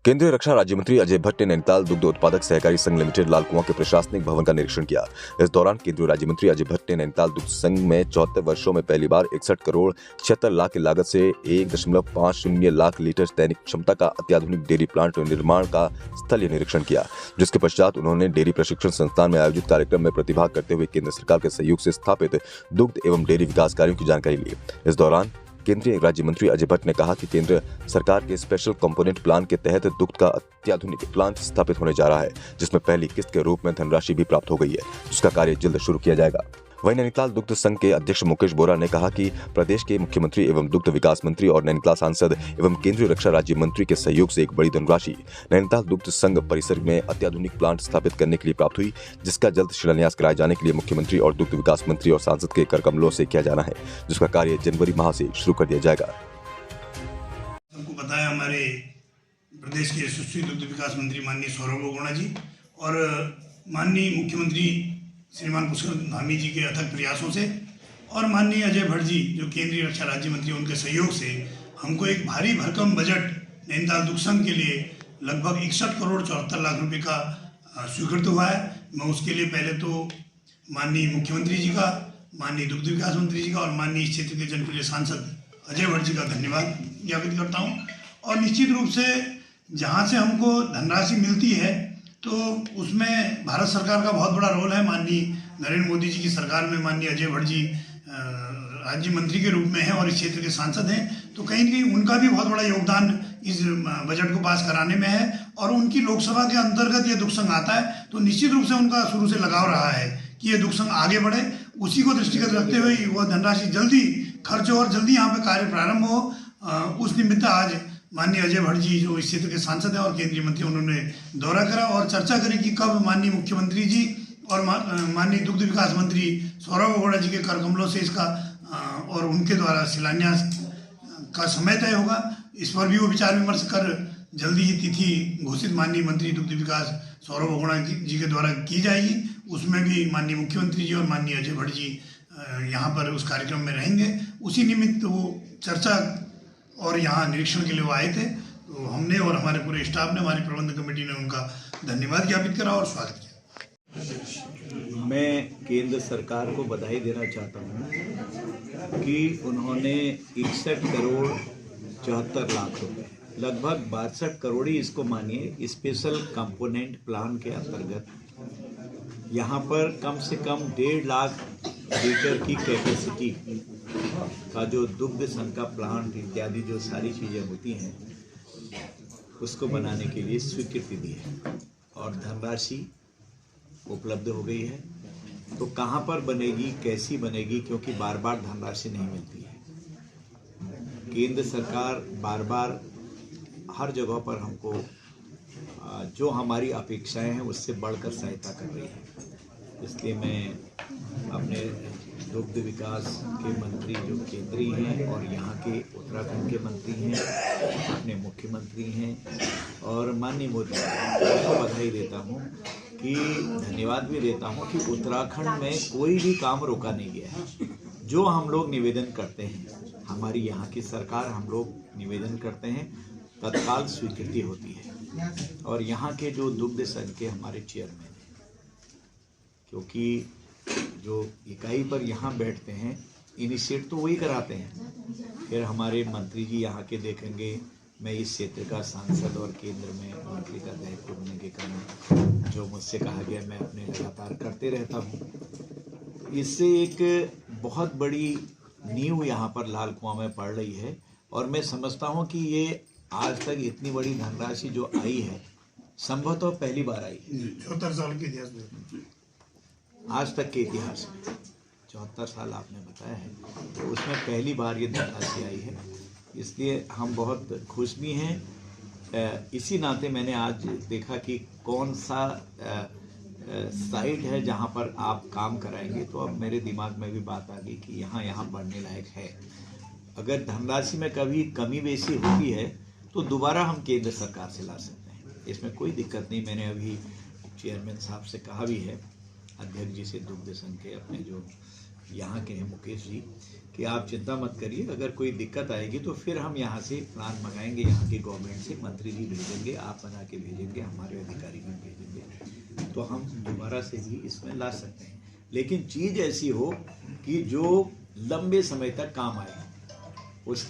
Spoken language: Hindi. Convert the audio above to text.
केंद्रीय रक्षा राज्य मंत्री अजय भट्ट ने नैनीताल दुग्ध उत्पादक सहकारी संघ लिमिटेड लाल कुआं के प्रशासनिक भवन का निरीक्षण किया। इस दौरान केंद्रीय राज्य मंत्री अजय भट्ट ने नैनीताल दुग्ध संघ में 74 वर्षों में पहली बार 61 करोड़ 76 लाख की लागत से 1.50 लाख लीटर दैनिक क्षमता का अत्याधुनिक डेयरी प्लांट निर्माण का स्थलीय निरीक्षण किया, जिसके पश्चात उन्होंने डेयरी प्रशिक्षण संस्थान में आयोजित कार्यक्रम में प्रतिभाग करते हुए केंद्र सरकार के सहयोग से स्थापित दुग्ध एवं डेयरी विकास कार्यों की जानकारी ली। इस दौरान केंद्रीय राज्य मंत्री अजय भट्ट ने कहा कि केंद्र सरकार के स्पेशल कंपोनेंट प्लान के तहत दुग्ध का अत्याधुनिक प्लांट स्थापित होने जा रहा है, जिसमें पहली किस्त के रूप में धनराशि भी प्राप्त हो गई है, जिसका कार्य जल्द शुरू किया जाएगा। वहीं नैनीताल दुग्ध संघ के अध्यक्ष मुकेश बोरा ने कहा कि प्रदेश के मुख्यमंत्री एवं दुग्ध विकास मंत्री और नैनीताल सांसद एवं केंद्रीय रक्षा राज्य मंत्री के सहयोग से एक बड़ी धनराशि नैनीताल दुग्ध संघ परिसर में अत्याधुनिक प्लांट स्थापित करने के लिए प्राप्त हुई, जिसका जल्द शिलान्यास कराए जाने के लिए मुख्यमंत्री और दुग्ध विकास मंत्री और सांसद के करकमलों से किया जाना है, जिसका कार्य जनवरी माह से शुरू कर दिया जाएगा। सबको बताया हमारे प्रदेश के यशस्वी दुग्ध विकास मंत्री माननीय सौरभ बोगोणा जी और माननीय मुख्यमंत्री श्रीमान पुष्कर धामी जी के अथक प्रयासों से और माननीय अजय भट्ट जी जो केंद्रीय रक्षा राज्य मंत्री उनके सहयोग से हमको एक भारी भरकम बजट नैनीताल दुग्ध संघ के लिए लगभग 61 करोड़ 74 लाख रुपए का स्वीकृत हुआ है। मैं उसके लिए पहले तो माननीय मुख्यमंत्री जी का, माननीय दुग्ध विकास मंत्री जी का और माननीय इस क्षेत्र के जनप्रिय सांसद अजय भट्ट जी का धन्यवाद ज्ञापित करता हूँ। और निश्चित रूप से जहाँ से हमको धनराशि मिलती है तो उसमें भारत सरकार का बहुत बड़ा रोल है। माननीय नरेंद्र मोदी जी की सरकार में माननीय अजय भट्ट जी राज्य मंत्री के रूप में हैं और इस क्षेत्र के सांसद हैं, तो कहीं न कहीं उनका भी बहुत बड़ा योगदान इस बजट को पास कराने में है। और उनकी लोकसभा के अंतर्गत ये दुग्ध संघ आता है, तो निश्चित रूप से उनका शुरू से लगाव रहा है कि ये दुग्ध संघ आगे बढ़े। उसी को दृष्टिगत रखते हुए वह धनराशि जल्दी खर्च हो और जल्दी यहाँ पे कार्य प्रारंभ हो। उस निमित्त आज माननीय अजय भट्ट जी जो इस क्षेत्र के सांसद हैं और केंद्रीय मंत्री, उन्होंने दौरा करा और चर्चा करी कि कब माननीय मुख्यमंत्री जी और माननीय दुग्ध विकास मंत्री सौरभ बोगोणा जी के करकमलों से इसका और उनके द्वारा शिलान्यास का समय तय होगा। इस पर भी वो विचार विमर्श कर जल्दी ही तिथि घोषित माननीय मंत्री दुग्ध विकास सौरभ बोगोणा जी के द्वारा की जाएगी। उसमें भी माननीय मुख्यमंत्री जी और माननीय अजय भट्ट जी यहाँ पर उस कार्यक्रम में रहेंगे। उसी निमित्त वो चर्चा और यहाँ निरीक्षण के लिए वो आए थे, तो हमने और हमारे पूरे स्टाफ ने, हमारी प्रबंधन कमेटी ने उनका धन्यवाद ज्ञापित करा और स्वागत किया। मैं केंद्र सरकार को बधाई देना चाहता हूँ कि उन्होंने 61 करोड़ 74 लाख रुपए, लगभग 62 करोड़ ही इसको मानिए, स्पेशल कंपोनेंट प्लान के अंतर्गत यहाँ पर कम से कम 1.5 लाख लीटर की कैपेसिटी का जो दुग्ध संघ का प्लांट इत्यादि जो सारी चीज़ें होती हैं उसको बनाने के लिए स्वीकृति दी है और धनराशि उपलब्ध हो गई है। तो कहाँ पर बनेगी, कैसी बनेगी, क्योंकि बार बार धनराशि नहीं मिलती है। केंद्र सरकार बार बार हर जगह पर हमको जो हमारी अपेक्षाएं हैं उससे बढ़कर सहायता कर रही है। इसलिए मैं अपने दुग्ध विकास के मंत्री जो केंद्रीय हैं और यहाँ के उत्तराखंड के मंत्री हैं, अपने मुख्यमंत्री हैं और माननीय मोदी को बधाई देता हूँ कि धन्यवाद भी देता हूँ कि उत्तराखंड में कोई भी काम रोका नहीं गया है। जो हम लोग निवेदन करते हैं, हमारी यहाँ की सरकार, हम लोग निवेदन करते हैं, तत्काल स्वीकृति होती है। और यहाँ के जो दुग्ध संघ के हमारे चेयरमैन हैं, क्योंकि जो इकाई पर यहाँ बैठते हैं इनिशिएट तो वही कराते हैं, फिर हमारे मंत्री जी यहाँ के देखेंगे। मैं इस क्षेत्र का सांसद और केंद्र में मंत्री का दायित्व होने के कारण जो मुझसे कहा गया मैं अपने लगातार करते रहता हूँ। इससे एक बहुत बड़ी नींव यहाँ पर लाल कुआं में पड़ रही है और मैं समझता हूँ कि ये आज तक इतनी बड़ी धनराशि जो आई है संभवतः पहली बार आई है 74 साल के इतिहास में, आज तक के इतिहास में 74 साल आपने बताया है, तो उसमें पहली बार ये धनराशि आई है। इसलिए हम बहुत खुश भी हैं। इसी नाते मैंने आज देखा कि कौन सा साइट है जहाँ पर आप काम कराएंगे, तो अब मेरे दिमाग में भी बात आ गई कि यहाँ बढ़ने लायक है। अगर धनराशि में कभी कमी बेसी होती है तो दोबारा हम केंद्र सरकार से ला सकते हैं, इसमें कोई दिक्कत नहीं। मैंने अभी चेयरमैन साहब से कहा भी है, अध्यक्ष जी से दुग्ध संघ के अपने जो यहाँ के हैं मुकेश जी, कि आप चिंता मत करिए, अगर कोई दिक्कत आएगी तो फिर हम यहाँ से प्लान मंगाएंगे, यहाँ की गवर्नमेंट से मंत्री जी भेजेंगे, आप बना के भेजेंगे, हमारे अधिकारी भी भेजेंगे, तो हम दोबारा से भी इसमें ला सकते हैं। लेकिन चीज़ ऐसी हो कि जो लंबे समय तक काम आए।